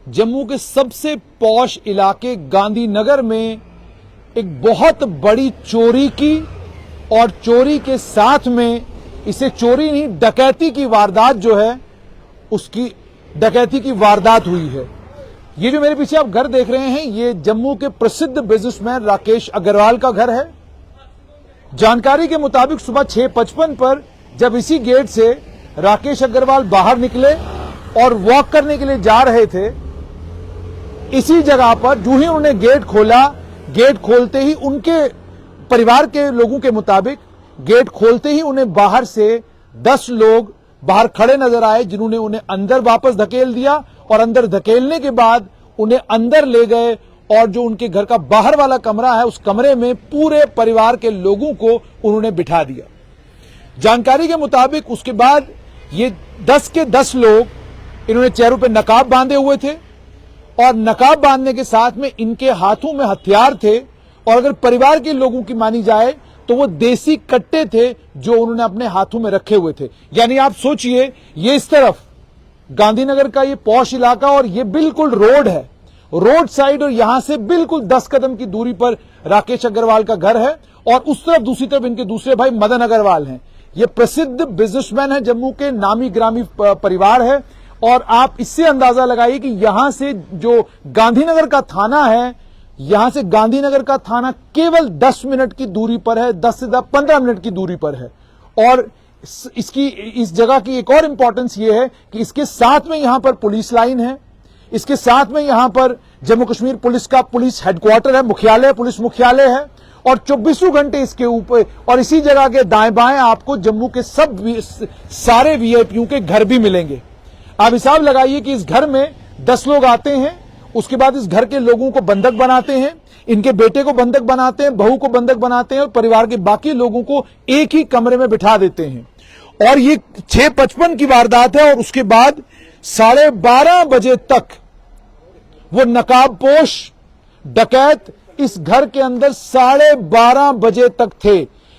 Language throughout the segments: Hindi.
जम्मू के सबसे पॉश इलाके गांधीनगर में एक बहुत बड़ी चोरी की और चोरी के साथ में इसे चोरी नहीं डकैती की वारदात जो है उसकी डकैती की वारदात हुई है। ये जो मेरे पीछे आप घर देख रहे हैं ये जम्मू के प्रसिद्ध बिजनेसमैन राकेश अग्रवाल का घर है। जानकारी के मुताबिक सुबह 6:55 पर जब इसी गेट से राकेश अग्रवाल बाहर निकले और वॉक करने के लिए जा रहे थे, इसी जगह पर जो ही उन्होंने गेट खोला, गेट खोलते ही उनके परिवार के लोगों के मुताबिक गेट खोलते ही उन्हें बाहर से 10 लोग बाहर खड़े नजर आए, जिन्होंने उन्हें अंदर वापस धकेल दिया और अंदर धकेलने के बाद उन्हें अंदर ले गए और जो उनके घर का बाहर वाला कमरा है उस कमरे में पूरे परिवार के लोगों को उन्होंने बिठा दिया। जानकारी के मुताबिक उसके बाद ये 10 के 10 लोग इन्होंने चेहरों पे नकाब बांधे हुए थे और नकाब बांधने के साथ में इनके हाथों में हथियार थे और अगर परिवार के लोगों की मानी जाए तो वो देसी कट्टे थे जो उन्होंने अपने हाथों में रखे हुए थे। यानी आप सोचिए ये इस तरफ गांधीनगर का ये पॉश इलाका और ये बिल्कुल रोड है, रोड साइड, और यहां से बिल्कुल 10 कदम की दूरी पर राकेश अग्रवाल का घर है और उस तरफ दूसरी तरफ इनके दूसरे भाई मदन अग्रवाल हैं। ये प्रसिद्ध बिजनेसमैन है, जम्मू के नामी ग्रामी परिवार है और आप इससे अंदाजा लगाइए कि यहां से जो गांधीनगर का थाना है, यहां से गांधीनगर का थाना केवल 10 मिनट की दूरी पर है, 10 से 15 मिनट की दूरी पर है। और इस जगह की एक और इंपॉर्टेंस यह है कि इसके साथ में यहां पर पुलिस लाइन है, इसके साथ में यहां पर जम्मू कश्मीर पुलिस का पुलिस हेडक्वार्टर है, मुख्यालय, पुलिस मुख्यालय है और 24 घंटे इसके ऊपर और इसी जगह के दाएं बाएं आपको जम्मू के सारे वीआईपीओ के घर भी मिलेंगे। आप हिसाब लगाइए कि इस घर में 10 लोग आते हैं, उसके बाद इस घर के लोगों को बंधक बनाते हैं, इनके बेटे को बंधक बनाते हैं, बहू को बंधक बनाते हैं और परिवार के बाकी लोगों को एक ही कमरे में बिठा देते हैं। और ये 6:55 की वारदात है और उसके बाद 12:30 बजे तक वो नकाबपोश डकैत इस घर के अंदर 12:30 बजे तक थे।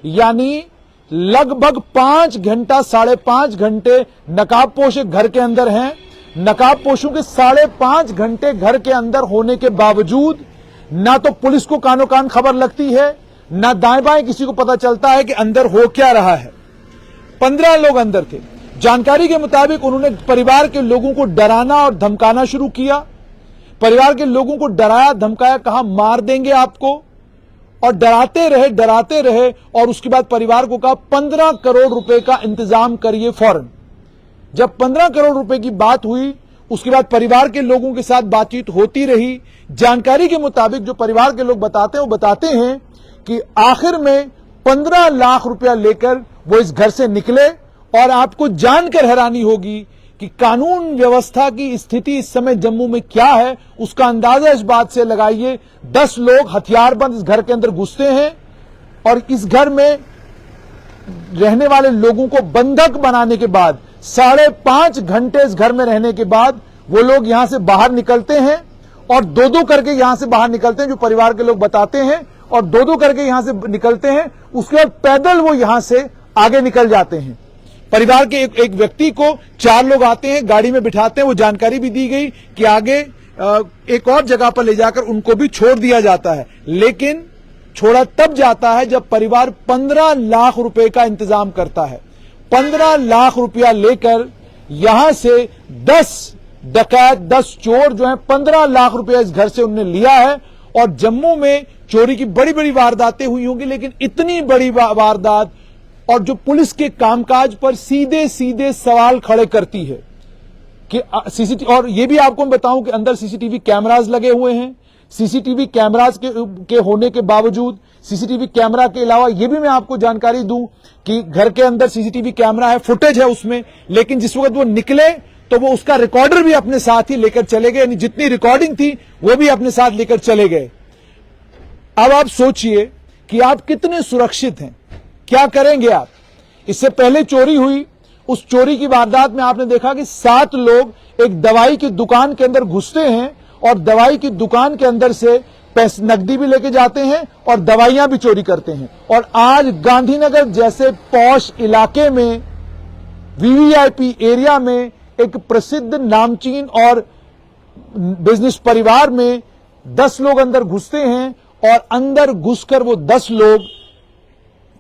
यानी लगभग 5 घंटा 5.5 घंटे नकाबपोश घर के अंदर हैं। नकाबपोशों के 5.5 घंटे घर के अंदर होने के बावजूद ना तो पुलिस को कानो कान खबर लगती है, ना दाएं बाएं किसी को पता चलता है कि अंदर हो क्या रहा है। 15 लोग अंदर थे। जानकारी के मुताबिक उन्होंने परिवार के लोगों को डराना और धमकाना शुरू किया। परिवार के लोगों को डराया धमकाया, कहा मार देंगे आपको, और डराते रहे और उसके बाद परिवार को कहा 15 करोड़ रुपए का इंतजाम करिए फौरन। जब 15 करोड़ रुपए की बात हुई उसके बाद परिवार के लोगों के साथ बातचीत होती रही। जानकारी के मुताबिक जो परिवार के लोग बताते हैं वो बताते हैं कि आखिर में 15 लाख रुपया लेकर वो इस घर से निकले। और आपको जानकर हैरानी होगी कि कानून व्यवस्था की स्थिति इस समय जम्मू में क्या है, उसका अंदाजा इस बात से लगाइए। 10 लोग हथियारबंद इस घर के अंदर घुसते हैं और इस घर में रहने वाले लोगों को बंधक बनाने के बाद 5.5 घंटे इस घर में रहने के बाद वो लोग यहां से बाहर निकलते हैं और दो करके यहां से बाहर निकलते हैं, जो परिवार के लोग बताते हैं, और दो करके यहां से निकलते हैं। उसके बाद पैदल वो यहां से आगे निकल जाते हैं। परिवार के एक व्यक्ति को 4 लोग आते हैं, गाड़ी में बिठाते हैं। वो जानकारी भी दी गई कि आगे एक और जगह पर ले जाकर उनको भी छोड़ दिया जाता है, लेकिन छोड़ा तब जाता है जब परिवार 15 लाख रुपए का इंतजाम करता है। 15 लाख रुपया लेकर यहां से 10 डकैत, 10 चोर जो हैं 15 लाख रुपया इस घर से उन्होंने लिया है। और जम्मू में चोरी की बड़ी बड़ी वारदातें हुई होंगी, लेकिन इतनी बड़ी वारदात और जो पुलिस के कामकाज पर सीधे सीधे सवाल खड़े करती है कि सीसीटीवी, और ये भी आपको मैं बताऊं कि अंदर सीसीटीवी कैमरास लगे हुए हैं। सीसीटीवी कैमरास के होने के बावजूद, सीसीटीवी कैमरा के अलावा ये भी मैं आपको जानकारी दूं कि घर के अंदर सीसीटीवी कैमरा है, फुटेज है उसमें, लेकिन जिस वक्त वो निकले तो वो उसका रिकॉर्डर भी अपने साथ ही लेकर चले गए। यानी जितनी रिकॉर्डिंग थी वो भी अपने साथ लेकर चले गए। अब आप सोचिए कि आप कितने सुरक्षित हैं, क्या करेंगे आप। इससे पहले चोरी हुई, उस चोरी की वारदात में आपने देखा कि 7 लोग एक दवाई की दुकान के अंदर घुसते हैं और दवाई की दुकान के अंदर से पैसे नकदी भी लेके जाते हैं और दवाइयां भी चोरी करते हैं। और आज गांधीनगर जैसे पॉश इलाके में, वीवीआईपी एरिया में, एक प्रसिद्ध नामचीन और बिजनेस परिवार में 10 लोग अंदर घुसते हैं और अंदर घुसकर वो 10 लोग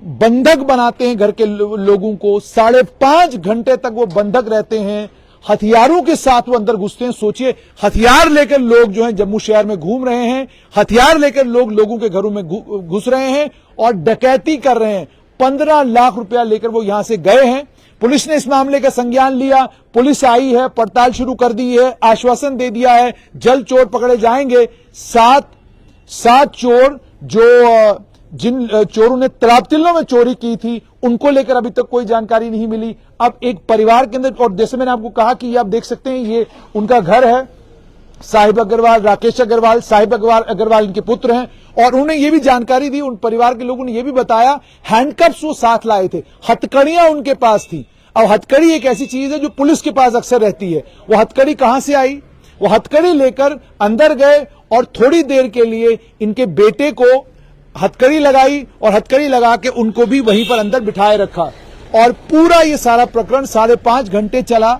बंधक बनाते हैं घर के लोगों को। 5.5 घंटे तक वो बंधक रहते हैं, हथियारों के साथ वो अंदर घुसते हैं। सोचिए, हथियार लेकर लोग जो है जम्मू शहर में घूम रहे हैं, हथियार लेकर लोग लोगों के घरों में घुस रहे हैं और डकैती कर रहे हैं। 15 लाख रुपया लेकर वो यहां से गए हैं। पुलिस ने इस मामले का संज्ञान लिया, पुलिस आई है, पड़ताल शुरू कर दी है, आश्वासन दे दिया है जल्द चोर पकड़े जाएंगे। 7 चोर जो जिन चोरों ने तलाबतिल्लों में चोरी की थी उनको लेकर अभी तक कोई जानकारी नहीं मिली। अब एक परिवार के अंदर, और जैसे मैंने आपको कहा कि ये आप देख सकते हैं, ये उनका घर है, साहिब अग्रवाल, राकेश अग्रवाल, साहिब अग्रवाल इनके पुत्र हैं। और उन्होंने ये भी जानकारी दी, उन परिवार के लोगों ने ये भी बताया, हैंडकफ्स वो साथ लाए थे, हथकड़ियां उनके पास थी। अब हथकड़ी एक ऐसी चीज है जो पुलिस के पास अक्सर रहती है। वो हथकड़ी कहां से आई? वो हथकड़ी लेकर अंदर गए और थोड़ी देर के लिए इनके बेटे को हथकड़ी लगाई और हथकड़ी लगा के उनको भी वहीं पर अंदर बिठाए रखा। और पूरा ये सारा प्रकरण 5.5 घंटे चला,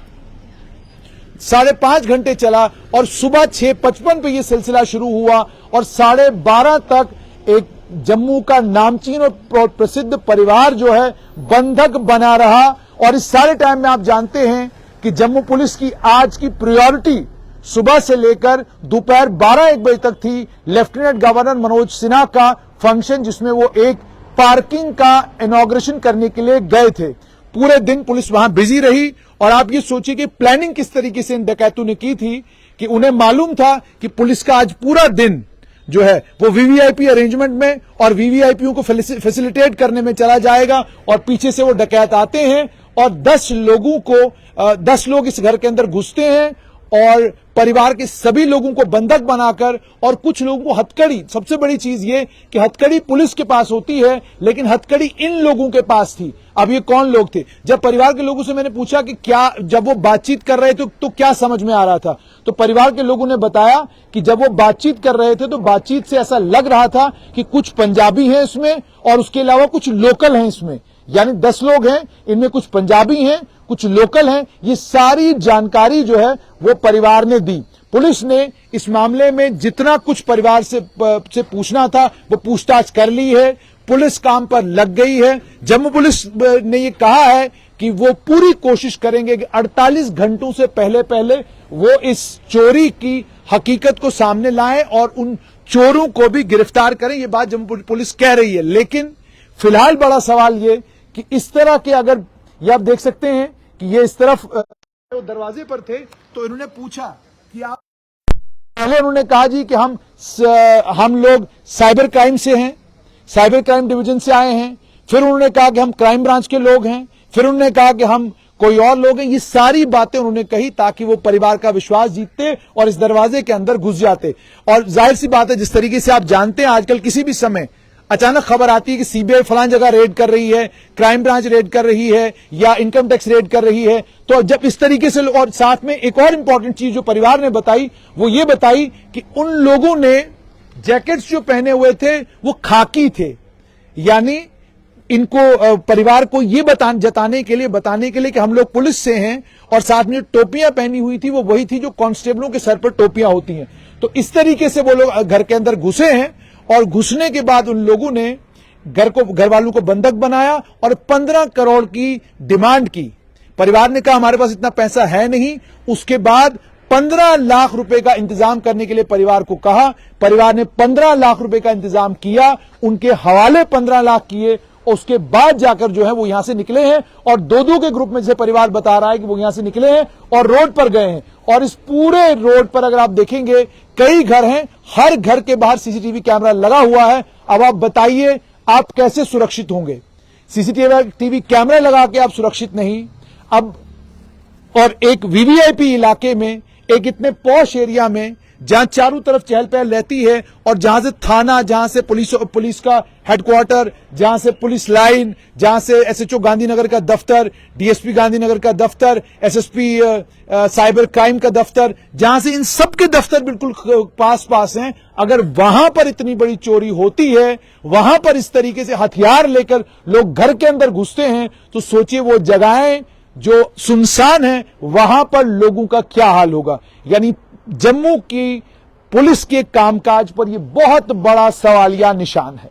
5.5 घंटे चला और सुबह 6:55 पे ये सिलसिला शुरू हुआ और 12:30 तक एक जम्मू का नामचीन और प्रसिद्ध परिवार जो है बंधक बना रहा। और इस सारे टाइम में आप जानते हैं कि जम्मू पुलिस की आज की प्रायोरिटी सुबह से लेकर दोपहर 12-1 बजे तक थी लेफ्टिनेंट गवर्नर मनोज सिन्हा का फंक्शन, जिसमें वो एक पार्किंग का इनॉग्रेशन करने के लिए गए थे। पूरे दिन पुलिस वहां बिजी रही। और आप ये सोचिए कि प्लानिंग किस तरीके से इन डकैतों ने की थी कि उन्हें मालूम था कि पुलिस का आज पूरा दिन जो है वो वीवीआईपी अरेंजमेंट में और वीवीआईपीओ को फैसिलिटेट करने में चला जाएगा। और पीछे से वो डकैत आते हैं और 10 लोग इस घर के अंदर घुसते हैं और परिवार के सभी लोगों को बंधक बनाकर, और कुछ लोगों को हथकड़ी, सबसे बड़ी चीज ये कि हथकड़ी पुलिस के पास होती है लेकिन हथकड़ी इन लोगों के पास थी। अब ये कौन लोग थे? जब परिवार के लोगों से मैंने पूछा कि क्या, जब वो बातचीत कर रहे थे तो क्या समझ में आ रहा था, तो परिवार के लोगों ने बताया कि जब वो बातचीत कर रहे थे तो बातचीत से ऐसा लग रहा था कि कुछ पंजाबी हैं इसमें और उसके अलावा कुछ लोकल हैं इसमें, यानी 10 लोग हैं, इनमें कुछ पंजाबी हैं, कुछ लोकल हैं। ये सारी जानकारी जो है वो परिवार ने दी। पुलिस ने इस मामले में जितना कुछ परिवार से पूछना था वो पूछताछ कर ली है। पुलिस काम पर लग गई है। जम्मू पुलिस ने ये कहा है कि वो पूरी कोशिश करेंगे कि 48 घंटों से पहले वो इस चोरी की हकीकत को सामने लाएं और उन चोरों को भी गिरफ्तार करें। ये बात जम्मू पुलिस कह रही है। लेकिन फिलहाल बड़ा सवाल ये कि इस तरह के, अगर ये आप देख सकते हैं कि ये इस तरफ दरवाजे पर थे तो इन्होंने पूछा कि आप, पहले उन्होंने कहा जी कि हम लोग साइबर क्राइम से हैं, साइबर क्राइम डिवीजन से आए हैं। फिर उन्होंने कहा कि हम क्राइम ब्रांच के लोग हैं। फिर उन्होंने कहा कि हम कोई और लोग हैं। ये सारी बातें उन्होंने कही ताकि वो परिवार का विश्वास जीतते और इस दरवाजे के अंदर घुस जाते। और जाहिर सी बात है, जिस तरीके से आप जानते हैं आजकल किसी भी समय अचानक खबर आती है कि सीबीआई फलां जगह रेड कर रही है, क्राइम ब्रांच रेड कर रही है या इनकम टैक्स रेड कर रही है, तो जब इस तरीके से, और साथ में एक और इंपॉर्टेंट चीज जो परिवार ने बताई वो ये बताई कि उन लोगों ने जैकेट्स जो पहने हुए थे वो खाकी थे, यानी इनको परिवार को ये बताने के लिए कि हम लोग पुलिस से हैं, और साथ में जो टोपियां पहनी हुई थी वो वही थी जो कांस्टेबलों के सर पर टोपियां होती हैं। तो इस तरीके से वो लोग घर के अंदर घुसे हैं और घुसने के बाद उन लोगों ने घर वालों को बंधक बनाया और 15 करोड़ की डिमांड की। परिवार ने कहा हमारे पास इतना पैसा है नहीं। उसके बाद 15 लाख रुपए का इंतजाम करने के लिए परिवार को कहा। परिवार ने 15 लाख रुपए का इंतजाम किया, उनके हवाले 15 लाख किए। उसके बाद जाकर जो है वो यहां से निकले हैं और दो के ग्रुप में से परिवार बता रहा है कि वो यहां से निकले हैं और रोड पर गए हैं। और इस पूरे रोड पर अगर आप देखेंगे कई घर हैं, हर घर के बाहर सीसीटीवी कैमरा लगा हुआ है। अब आप बताइए आप कैसे सुरक्षित होंगे? सीसीटीवी कैमरा लगा के आप सुरक्षित नहीं। अब और एक वीवीआईपी इलाके में, एक इतने पॉश एरिया में जहां चारों तरफ चहल पहल रहती है और जहां से थाना, जहां से पुलिस का हेडक्वार्टर, जहां से पुलिस लाइन, जहां से एसएचओ गांधीनगर का दफ्तर, डीएसपी गांधीनगर का दफ्तर, एसएसपी साइबर क्राइम का दफ्तर, जहां से इन सब के दफ्तर बिल्कुल पास हैं, अगर वहां पर इतनी बड़ी चोरी होती है, वहां पर इस तरीके से हथियार लेकर लोग घर के अंदर घुसते हैं, तो सोचिए वो जगहें जो सुनसान है वहां पर लोगों का क्या हाल होगा। यानी जम्मू की पुलिस के कामकाज पर यह बहुत बड़ा सवालिया निशान है।